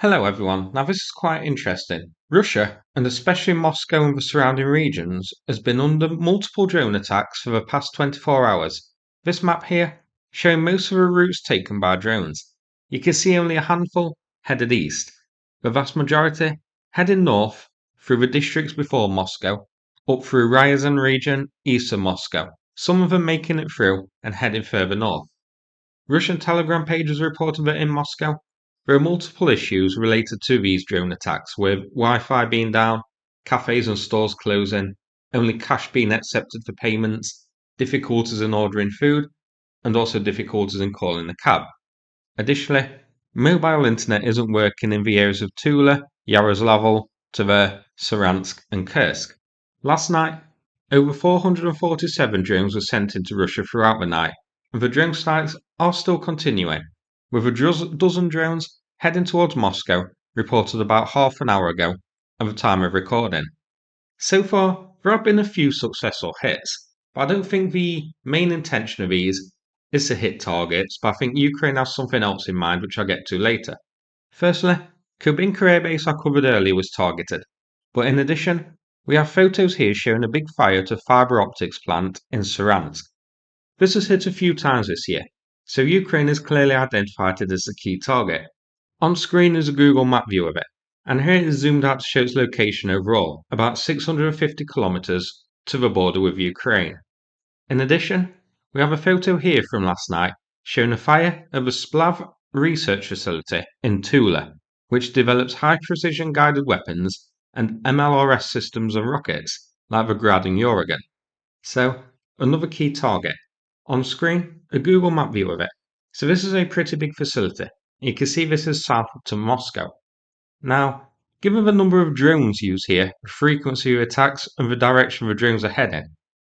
Hello everyone. Now this is quite interesting. Russia, and especially Moscow and the surrounding regions, has been under multiple drone attacks for the past 24 hours. This map here, showing most of the routes taken by drones. You can see only a handful headed east, the vast majority heading north through the districts before Moscow, up through Ryazan region east of Moscow, some of them making it through and heading further north. Russian Telegram pages reported that in Moscow, there are multiple issues related to these drone attacks, with Wi-Fi being down, cafes and stores closing, only cash being accepted for payments, difficulties in ordering food, and also difficulties in calling a cab. Additionally, mobile internet isn't working in the areas of Tula, Yaroslavl, Tver, Saransk, and Kursk. Last night, over 447 drones were sent into Russia throughout the night, and the drone strikes are still continuing, with a dozen drones heading towards Moscow reported about half an hour ago at the time of recording. So far, there have been a few successful hits, but I don't think the main intention of these is to hit targets, but I think Ukraine has something else in mind which I'll get to later. Firstly, Kubinka Air Base I covered earlier was targeted, but in addition, we have photos here showing a big fire to fibre optics plant in Saransk. This has hit a few times this year, so Ukraine has clearly identified it as the key target. On screen is a Google map view of it, and here it is zoomed out to show its location overall, about 650 kilometers to the border with Ukraine. In addition, we have a photo here from last night showing a fire at the Splav research facility in Tula, which develops high precision guided weapons and MLRS systems and rockets like the Grad and Uragan. So, another key target. On screen, a Google map view of it. So this is a pretty big facility. You can see this is south to Moscow. Now, given the number of drones used here, the frequency of attacks, and the direction the drones are heading,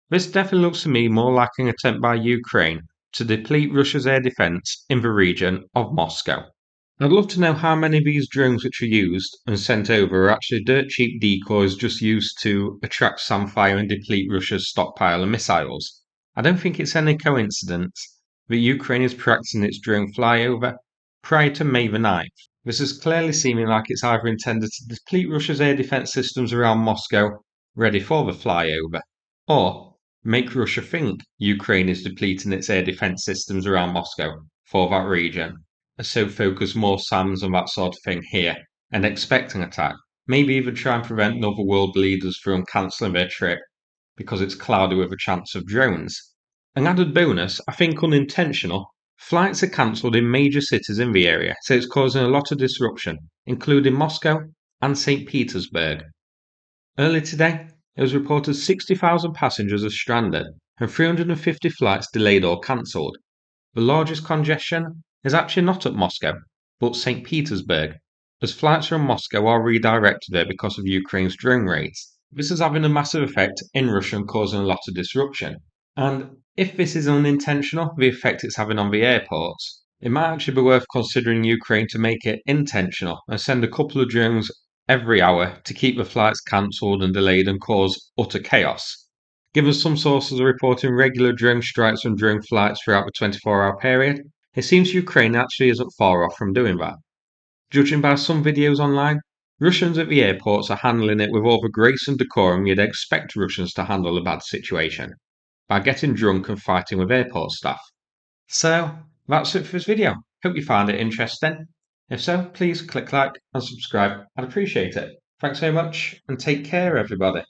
this definitely looks to me more like an attempt by Ukraine to deplete Russia's air defense in the region of Moscow. I'd love to know how many of these drones which are used and sent over are actually dirt cheap decoys just used to attract some fire and deplete Russia's stockpile of missiles. I don't think it's any coincidence that Ukraine is practicing its drone flyover prior to May the 9th. This is clearly seeming like it's either intended to deplete Russia's air defense systems around Moscow, ready for the flyover, or make Russia think Ukraine is depleting its air defense systems around Moscow for that region, and so focus more SAMs and that sort of thing here and expect an attack. Maybe even try and prevent other world leaders from cancelling their trip because it's clouded with a chance of drones. An added bonus, I think unintentional, flights are cancelled in major cities in the area, so it's causing a lot of disruption, including Moscow and Saint Petersburg. Earlier today, it was reported 60,000 passengers are stranded and 350 flights delayed or cancelled. The largest congestion is actually not at Moscow, but St. Petersburg, as flights from Moscow are redirected there because of Ukraine's drone raids. This is having a massive effect in Russia and causing a lot of disruption. And if this is unintentional, the effect it's having on the airports, it might actually be worth considering Ukraine to make it intentional and send a couple of drones every hour to keep the flights cancelled and delayed and cause utter chaos. Given some sources are reporting regular drone strikes and drone flights throughout the 24-hour period, it seems Ukraine actually isn't far off from doing that. Judging by some videos online, Russians at the airports are handling it with all the grace and decorum you'd expect Russians to handle a bad situation, by getting drunk and fighting with airport staff. So, that's it for this video. Hope you found it interesting. If so, please click like and subscribe. I'd appreciate it. Thanks very much and take care everybody.